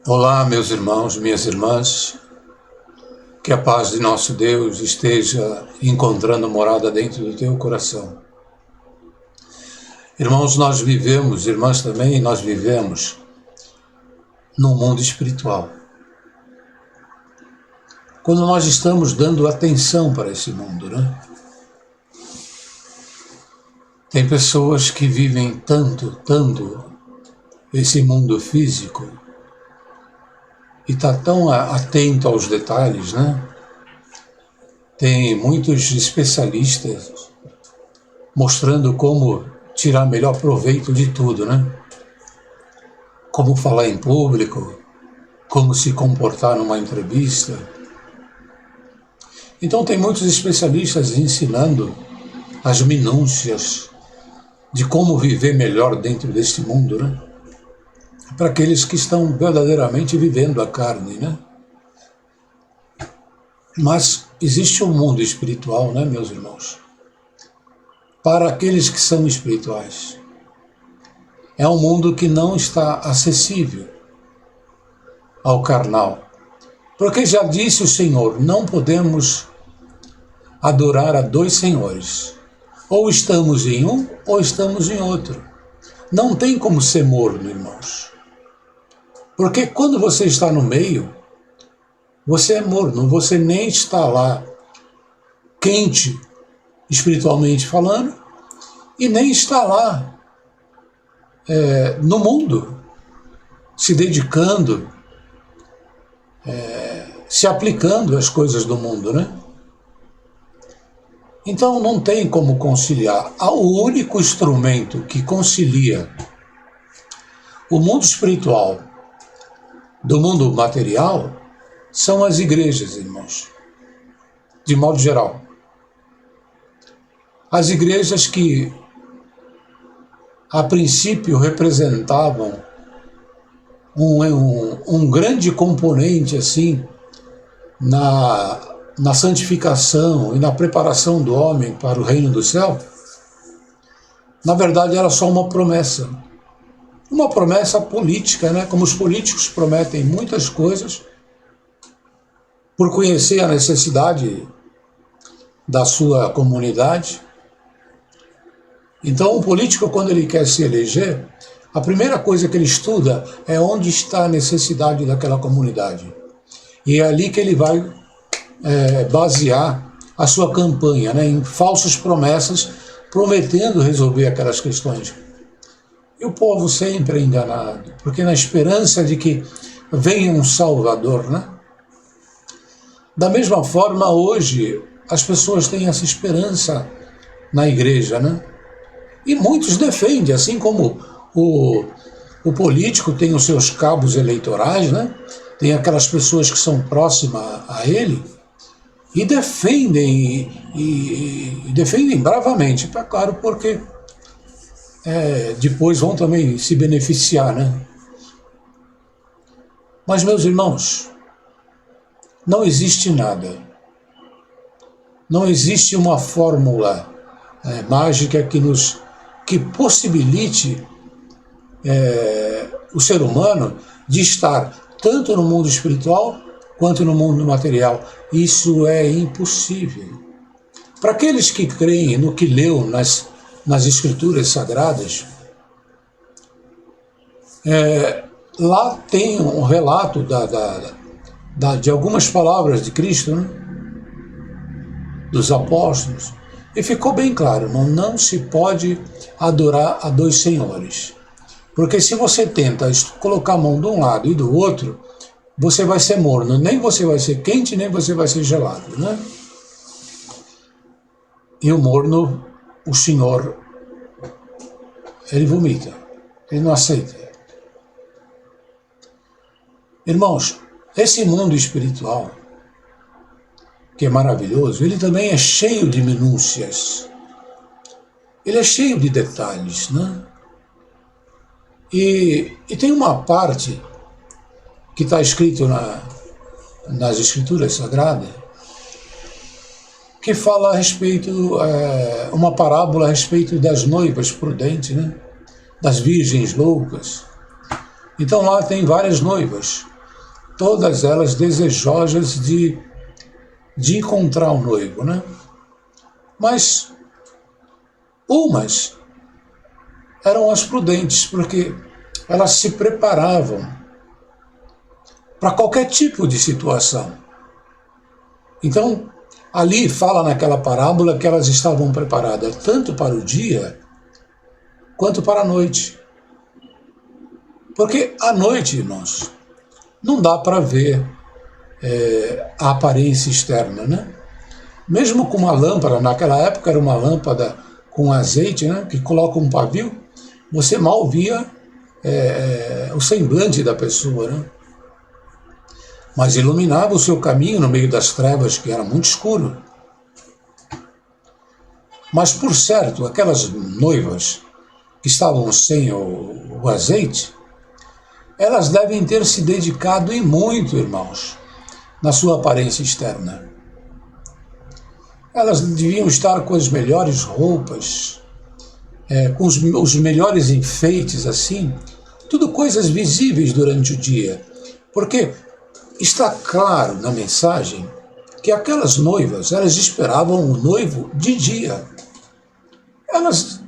Olá, meus irmãos, minhas irmãs, que a paz de nosso Deus esteja encontrando morada dentro do teu coração. Irmãos, nós vivemos, irmãs também, nós vivemos num mundo espiritual. Quando nós estamos dando atenção para esse mundo, né? Tem pessoas que vivem tanto esse mundo físico e está tão atento aos detalhes, né? Tem muitos especialistas mostrando como tirar melhor proveito de tudo, né? Como falar em público, como se comportar numa entrevista. Então tem muitos especialistas ensinando as minúcias de como viver melhor dentro deste mundo, né? Para aqueles que estão verdadeiramente vivendo a carne, né? Mas existe um mundo espiritual, né, meus irmãos? Para aqueles que são espirituais. É um mundo que não está acessível ao carnal. Porque já disse o Senhor, não podemos adorar a dois senhores. Ou estamos em um, ou estamos em outro. Não tem como ser morno, irmãos. Porque quando você está no meio, você é morno, você nem está lá quente, espiritualmente falando, e nem está lá no mundo, se dedicando, se aplicando às coisas do mundo, né? Então não tem como conciliar. O único instrumento que concilia o mundo espiritual do mundo material são as igrejas, irmãos, de modo geral. As igrejas que, a princípio, representavam um grande componente, assim, na santificação e na preparação do homem para o reino do céu, na verdade era só uma promessa política, né? Como os políticos prometem muitas coisas por conhecer a necessidade da sua comunidade. Então, o político, quando ele quer se eleger, a primeira coisa que ele estuda é onde está a necessidade daquela comunidade. E é ali que ele vai basear a sua campanha, né? Em falsas promessas, prometendo resolver aquelas questões. E o povo sempre é enganado, porque na esperança de que venha um Salvador, né? Da mesma forma, hoje, as pessoas têm essa esperança na igreja, né? E muitos defendem, assim como o político tem os seus cabos eleitorais, né? Tem aquelas pessoas que são próximas a ele, e defendem, e defendem bravamente, tá claro, porque depois vão também se beneficiar, né? Mas, meus irmãos, não existe nada. Não existe uma fórmula mágica que possibilite o ser humano de estar tanto no mundo espiritual quanto no mundo material. Isso é impossível. Para aqueles que creem no que leu nas Escrituras Sagradas, lá tem um relato de algumas palavras de Cristo, né? Dos apóstolos, e ficou bem claro, não se pode adorar a dois senhores. Porque se você tenta colocar a mão de um lado e do outro, você vai ser morno, nem você vai ser quente, nem você vai ser gelado, né? E o morno, o Senhor, ele vomita, ele não aceita. Irmãos, esse mundo espiritual, que é maravilhoso, ele também é cheio de minúcias. Ele é cheio de detalhes, né? E tem uma parte que está escrito nas Escrituras Sagradas, que fala a respeito, uma parábola a respeito das noivas prudentes, né? Das virgens loucas. Então lá tem várias noivas. todas elas desejosas de encontrar o noivo, né? Mas umas eram as prudentes, porque elas se preparavam para qualquer tipo de situação. Então, ali fala naquela parábola que elas estavam preparadas tanto para o dia quanto para a noite. Porque à noite, irmãos, não dá para ver a aparência externa, né? Mesmo com uma lâmpada, naquela época era uma lâmpada com azeite, né, que coloca um pavio, você mal via o semblante da pessoa, né? Mas iluminava o seu caminho no meio das trevas, que era muito escuro. Mas, por certo, aquelas noivas que estavam sem o azeite, elas devem ter se dedicado e muito, irmãos, na sua aparência externa. Elas deviam estar com as melhores roupas, com os melhores enfeites, assim, tudo coisas visíveis durante o dia. Porque está claro na mensagem que aquelas noivas, elas esperavam o noivo de dia. Elas,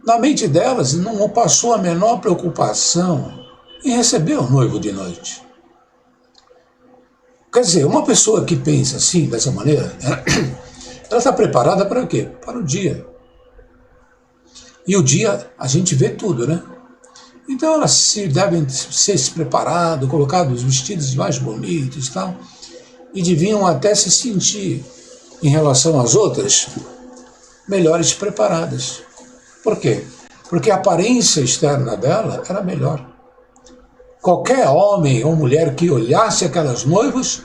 na mente delas, não passou a menor preocupação em receber o noivo de noite. Quer dizer, uma pessoa que pensa assim, dessa maneira, ela está preparada para o quê? Para o dia. E o dia a gente vê tudo, né? Então elas devem ser se preparado, colocado os vestidos mais bonitos e tal, e deviam até se sentir, em relação às outras, melhores preparadas. Por quê? Porque a aparência externa dela era melhor. Qualquer homem ou mulher que olhasse aquelas noivas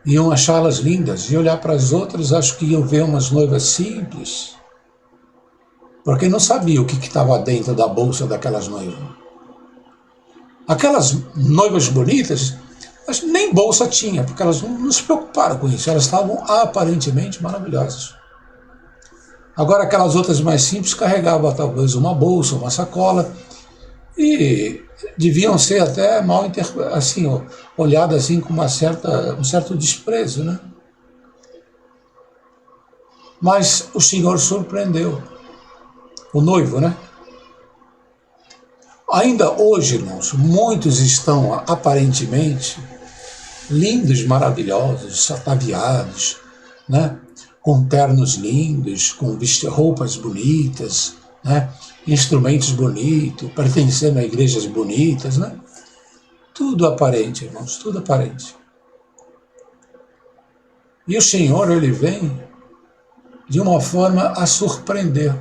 iam achá-las lindas, e olhar para as outras, acho que iam ver umas noivas simples, porque não sabia o que estava dentro da bolsa daquelas noivas. Aquelas noivas bonitas, nem bolsa tinha, porque elas não se preocuparam com isso, elas estavam aparentemente maravilhosas. Agora aquelas outras mais simples carregavam talvez uma bolsa, uma sacola, e deviam ser até mal assim, olhadas assim com um certo desprezo, né? Mas o Senhor surpreendeu o noivo, né? Ainda hoje, irmãos, muitos estão aparentemente lindos, maravilhosos, ataviados, né? Com ternos lindos, com roupas bonitas, né? Instrumentos bonitos, pertencendo a igrejas bonitas, né? Tudo aparente, irmãos, tudo aparente. E o Senhor, ele vem de uma forma a surpreender.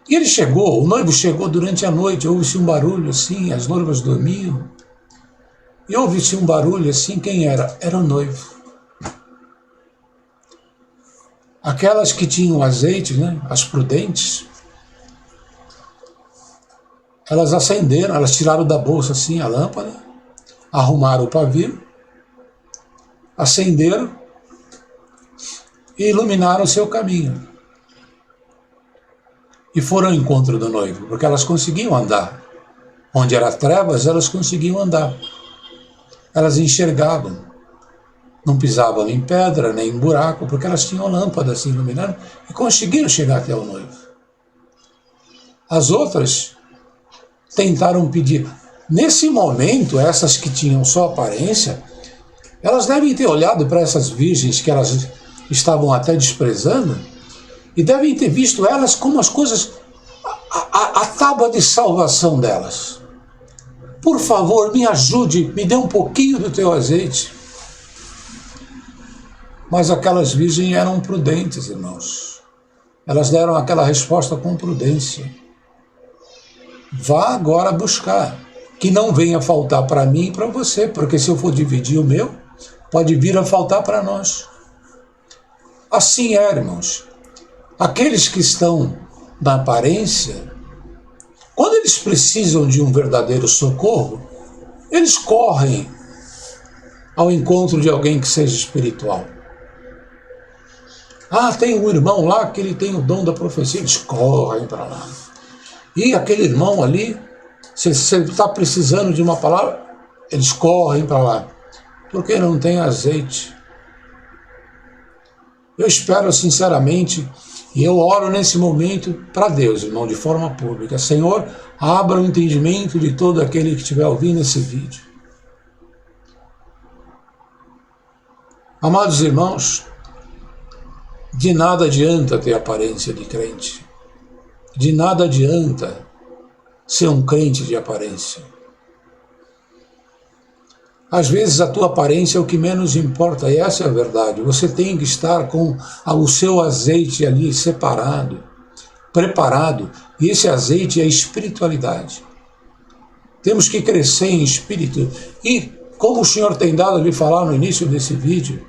E ele chegou, o noivo chegou durante a noite, houve-se um barulho assim, as noivas dormiam, e houve-se um barulho assim, quem era? Era o noivo. Aquelas que tinham azeite, né, as prudentes, elas acenderam, elas tiraram da bolsa assim a lâmpada, arrumaram o pavio, acenderam e iluminaram o seu caminho. E foram ao encontro do noivo, porque elas conseguiam andar. Onde era trevas, elas conseguiam andar. Elas enxergavam. Não pisavam em pedra, nem em buraco, porque elas tinham lâmpadas assim iluminando e conseguiram chegar até o noivo. As outras tentaram pedir. Nesse momento, essas que tinham só aparência, elas devem ter olhado para essas virgens que elas estavam até desprezando e devem ter visto elas como as coisas, a tábua de salvação delas. Por favor, me ajude, me dê um pouquinho do teu azeite. Mas aquelas virgens eram prudentes, irmãos. Elas deram aquela resposta com prudência. Vá agora buscar, que não venha faltar para mim e para você, porque se eu for dividir o meu, pode vir a faltar para nós. Assim é, irmãos. Aqueles que estão na aparência, quando eles precisam de um verdadeiro socorro, eles correm ao encontro de alguém que seja espiritual. Ah, tem um irmão lá que ele tem o dom da profecia, eles correm para lá. E aquele irmão ali, Se você está precisando de uma palavra, eles correm para lá, porque não tem azeite. Eu espero sinceramente, e eu oro nesse momento para Deus, irmão, de forma pública. Senhor, abra o entendimento de todo aquele que estiver ouvindo esse vídeo. Amados irmãos, de nada adianta ter aparência de crente. De nada adianta ser um crente de aparência. Às vezes a tua aparência é o que menos importa, e essa é a verdade. Você tem que estar com o seu azeite ali separado, preparado, e esse azeite é a espiritualidade. Temos que crescer em espírito, e como o Senhor tem dado a lhe falar no início desse vídeo,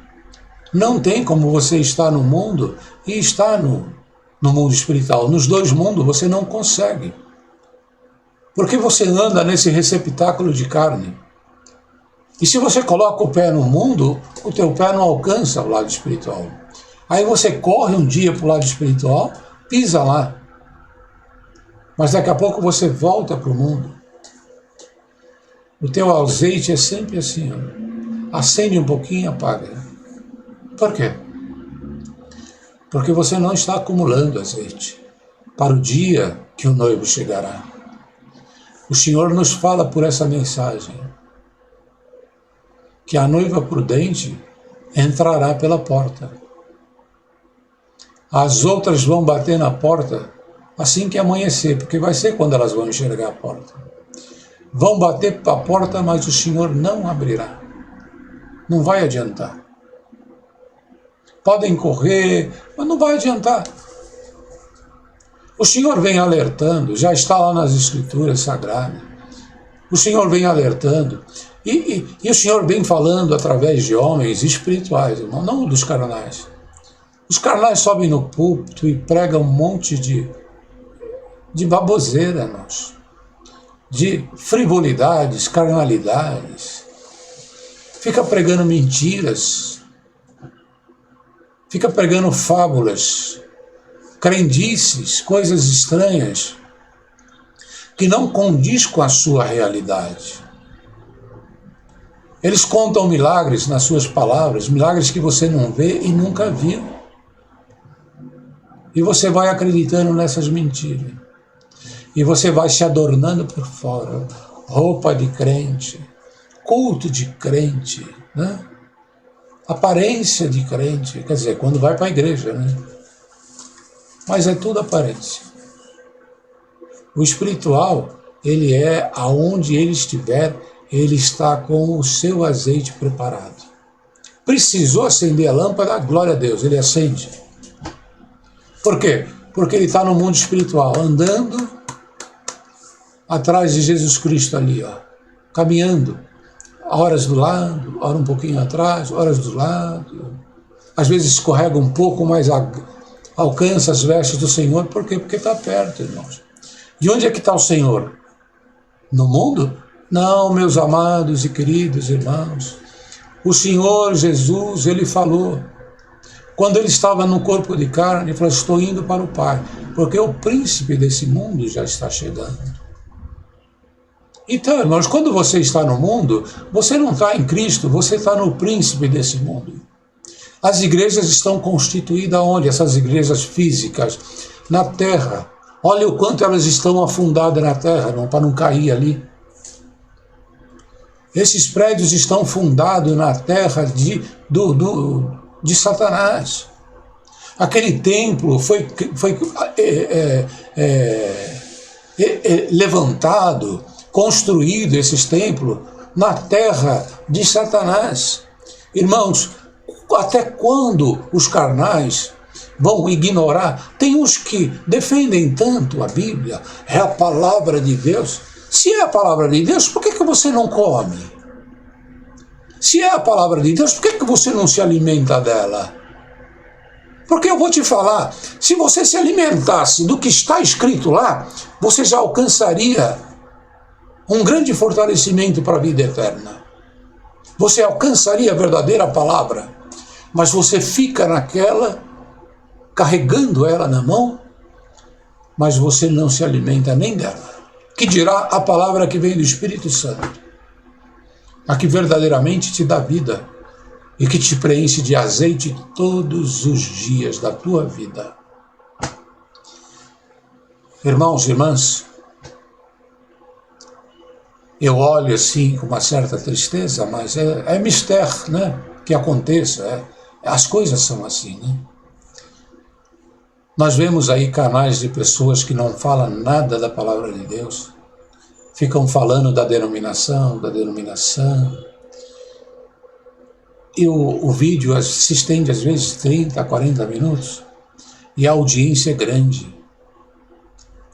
não tem como você estar no mundo e estar no mundo espiritual. Nos dois mundos você não consegue. Porque você anda nesse receptáculo de carne. E se você coloca o pé no mundo, o teu pé não alcança o lado espiritual. Aí você corre um dia para o lado espiritual, pisa lá. Mas daqui a pouco você volta para o mundo. O teu azeite é sempre assim, ó. Acende um pouquinho e apaga. Por quê? Porque você não está acumulando azeite para o dia que o noivo chegará. O Senhor nos fala por essa mensagem que a noiva prudente entrará pela porta. As outras vão bater na porta assim que amanhecer, porque vai ser quando elas vão enxergar a porta. Vão bater a porta, mas o Senhor não abrirá. Não vai adiantar. Podem correr, mas não vai adiantar. O Senhor vem alertando, já está lá nas Escrituras Sagradas. O Senhor vem alertando. E o Senhor vem falando através de homens espirituais, irmão, não dos carnais. Os carnais sobem no púlpito e pregam um monte de baboseira, irmãos. De frivolidades, carnalidades. Fica pregando mentiras. Fica pregando fábulas, crendices, coisas estranhas, que não condiz com a sua realidade. Eles contam milagres nas suas palavras, milagres que você não vê e nunca viu. E você vai acreditando nessas mentiras. E você vai se adornando por fora. Roupa de crente, culto de crente, né? Aparência de crente, quer dizer, quando vai para a igreja, né? Mas é tudo aparência. O espiritual, ele é aonde ele estiver, ele está com o seu azeite preparado. Precisou acender a lâmpada, glória a Deus, ele acende. Por quê? Porque ele está no mundo espiritual, andando atrás de Jesus Cristo ali, ó, caminhando. Horas do lado, hora um pouquinho atrás, horas do lado. Às vezes escorrega um pouco, mas alcança as vestes do Senhor. Por quê? Porque está perto, irmãos. E onde é que está o Senhor? No mundo? Não, meus amados e queridos irmãos. O Senhor Jesus, ele falou. Quando ele estava no corpo de carne, ele falou, estou indo para o Pai, porque o príncipe desse mundo já está chegando. Então, irmãos, quando você está no mundo, você não está em Cristo, você está no príncipe desse mundo. As igrejas estão constituídas onde? Essas igrejas físicas, na terra. Olha o quanto elas estão afundadas na terra, irmão, para não cair ali. Esses prédios estão fundados na terra de Satanás. Aquele templo foi levantado, construído esses templos na terra de Satanás. Irmãos, até quando os carnais vão ignorar? Tem uns que defendem tanto a Bíblia, é a palavra de Deus. Se é a palavra de Deus, por que você não come? Se é a palavra de Deus, por que você não se alimenta dela? Porque eu vou te falar, se você se alimentasse do que está escrito lá, você já alcançaria um grande fortalecimento para a vida eterna. Você alcançaria a verdadeira palavra, mas você fica naquela, carregando ela na mão, mas você não se alimenta nem dela. Que dirá a palavra que vem do Espírito Santo, a que verdadeiramente te dá vida e que te preenche de azeite todos os dias da tua vida. Irmãos e irmãs, eu olho assim com uma certa tristeza, mas é mistério, né? Que aconteça, as coisas são assim, né? Nós vemos aí canais de pessoas que não falam nada da palavra de Deus, ficam falando da denominação, e o vídeo se estende às vezes 30, 40 minutos, e a audiência é grande.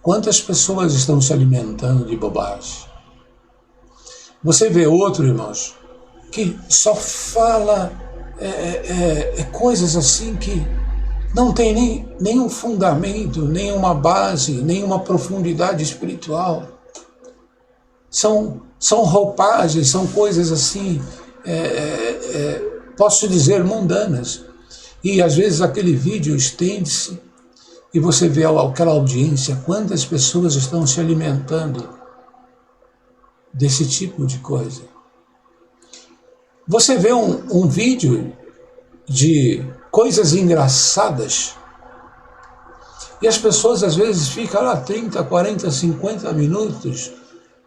Quantas pessoas estão se alimentando de bobagem? Você vê outro, irmãos, que só fala coisas assim que não tem nenhum fundamento, nenhuma base, nenhuma profundidade espiritual. São roupagens, são coisas assim, posso dizer, mundanas. E às vezes aquele vídeo estende-se e você vê aquela audiência, quantas pessoas estão se alimentando desse tipo de coisa. Você vê um vídeo de coisas engraçadas e as pessoas às vezes ficam lá 30, 40, 50 minutos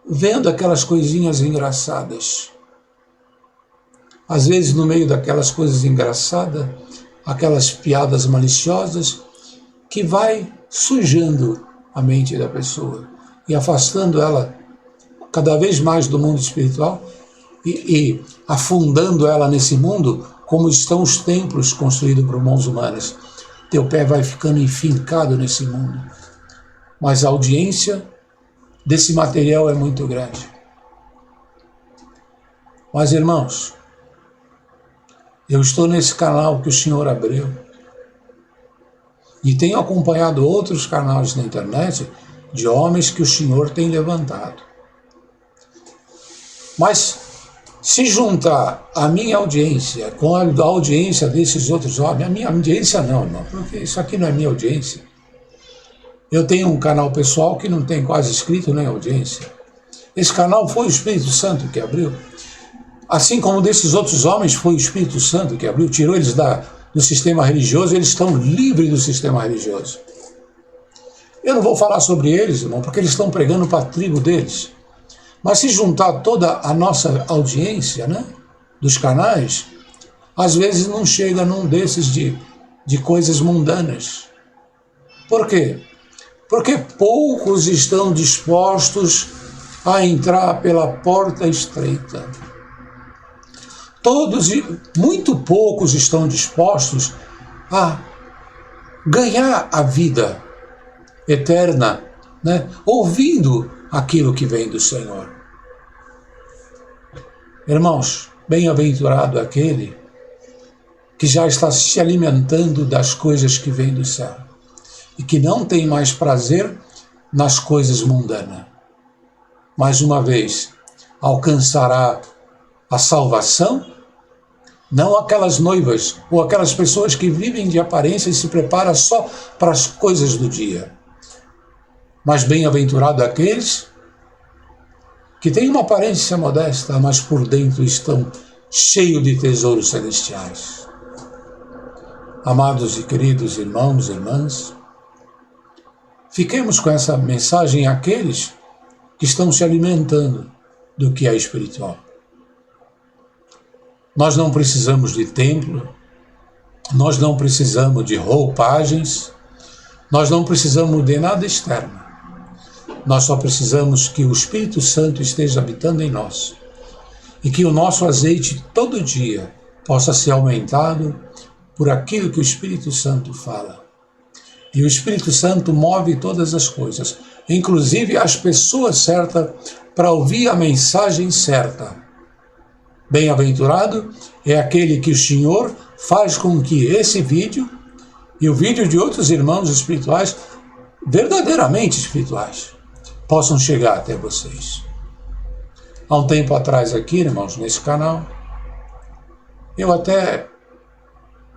vendo aquelas coisinhas engraçadas. Às vezes no meio daquelas coisas engraçadas, aquelas piadas maliciosas que vai sujando a mente da pessoa e afastando ela cada vez mais do mundo espiritual e afundando ela nesse mundo como estão os templos construídos por mãos humanas. Teu pé vai ficando enfincado nesse mundo. Mas a audiência desse material é muito grande. Mas, irmãos, eu estou nesse canal que o Senhor abriu e tenho acompanhado outros canais na internet de homens que o Senhor tem levantado. Mas se juntar a minha audiência com a audiência desses outros homens, a minha audiência não, irmão, porque isso aqui não é minha audiência. Eu tenho um canal pessoal que não tem quase inscrito nem audiência. Esse canal foi o Espírito Santo que abriu. Assim como desses outros homens foi o Espírito Santo que abriu, tirou eles do sistema religioso, eles estão livres do sistema religioso. Eu não vou falar sobre eles, irmão, porque eles estão pregando para a tribo deles. Mas se juntar toda a nossa audiência, né, dos canais, às vezes não chega num desses de coisas mundanas. Por quê? Porque poucos estão dispostos a entrar pela porta estreita. Muito poucos estão dispostos a ganhar a vida eterna, né, ouvindo aquilo que vem do Senhor. Irmãos, bem-aventurado aquele que já está se alimentando das coisas que vêm do céu e que não tem mais prazer nas coisas mundanas. Mais uma vez, alcançará a salvação, não aquelas noivas ou aquelas pessoas que vivem de aparência e se preparam só para as coisas do dia. Mas bem-aventurado aqueles que têm uma aparência modesta, mas por dentro estão cheios de tesouros celestiais. Amados e queridos irmãos e irmãs, fiquemos com essa mensagem àqueles que estão se alimentando do que é espiritual. Nós não precisamos de templo, nós não precisamos de roupagens, nós não precisamos de nada externo. Nós só precisamos que o Espírito Santo esteja habitando em nós e que o nosso azeite todo dia possa ser aumentado por aquilo que o Espírito Santo fala. E o Espírito Santo move todas as coisas, inclusive as pessoas certas, para ouvir a mensagem certa. Bem-aventurado é aquele que o Senhor faz com que esse vídeo e o vídeo de outros irmãos espirituais, verdadeiramente espirituais, possam chegar até vocês. Há um tempo atrás aqui, irmãos, nesse canal, eu até,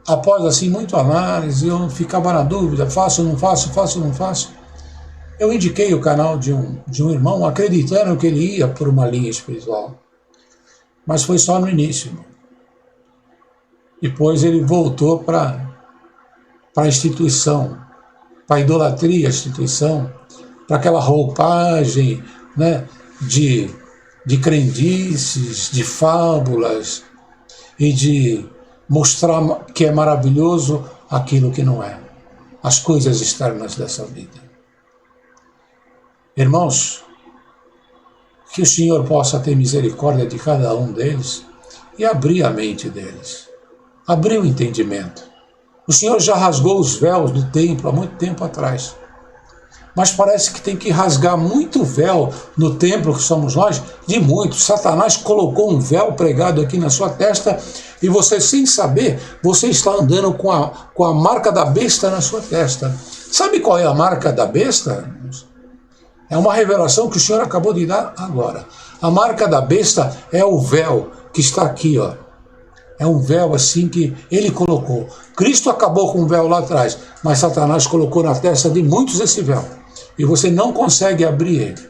após assim muito análise, eu ficava na dúvida, faço ou não faço, faço ou não faço. Eu indiquei o canal de um irmão acreditando que ele ia por uma linha espiritual. Mas foi só no início. Depois ele voltou para a instituição, para a idolatria, a instituição, para aquela roupagem, né, de crendices, de fábulas e de mostrar que é maravilhoso aquilo que não é, as coisas externas dessa vida. Irmãos, que o Senhor possa ter misericórdia de cada um deles e abrir a mente deles, abrir o entendimento. O Senhor já rasgou os véus do templo há muito tempo atrás, mas parece que tem que rasgar muito véu no templo que somos nós, de muito. Satanás colocou um véu pregado aqui na sua testa e você, sem saber, você está andando com a marca da besta na sua testa. Sabe qual é a marca da besta? É uma revelação que o Senhor acabou de dar agora. A marca da besta é o véu que está aqui, ó. É um véu assim que ele colocou. Cristo acabou com o véu lá atrás, mas Satanás colocou na testa de muitos esse véu. E você não consegue abrir ele.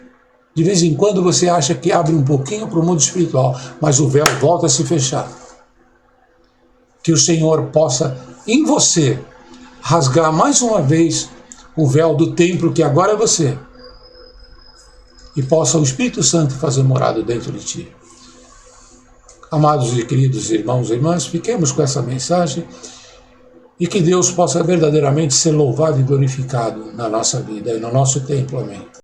De vez em quando você acha que abre um pouquinho para o mundo espiritual, mas o véu volta a se fechar. Que o Senhor possa, em você, rasgar mais uma vez o véu do templo que agora é você. E possa o Espírito Santo fazer morada dentro de ti. Amados e queridos irmãos e irmãs, fiquemos com essa mensagem e que Deus possa verdadeiramente ser louvado e glorificado na nossa vida e no nosso templo. Amém.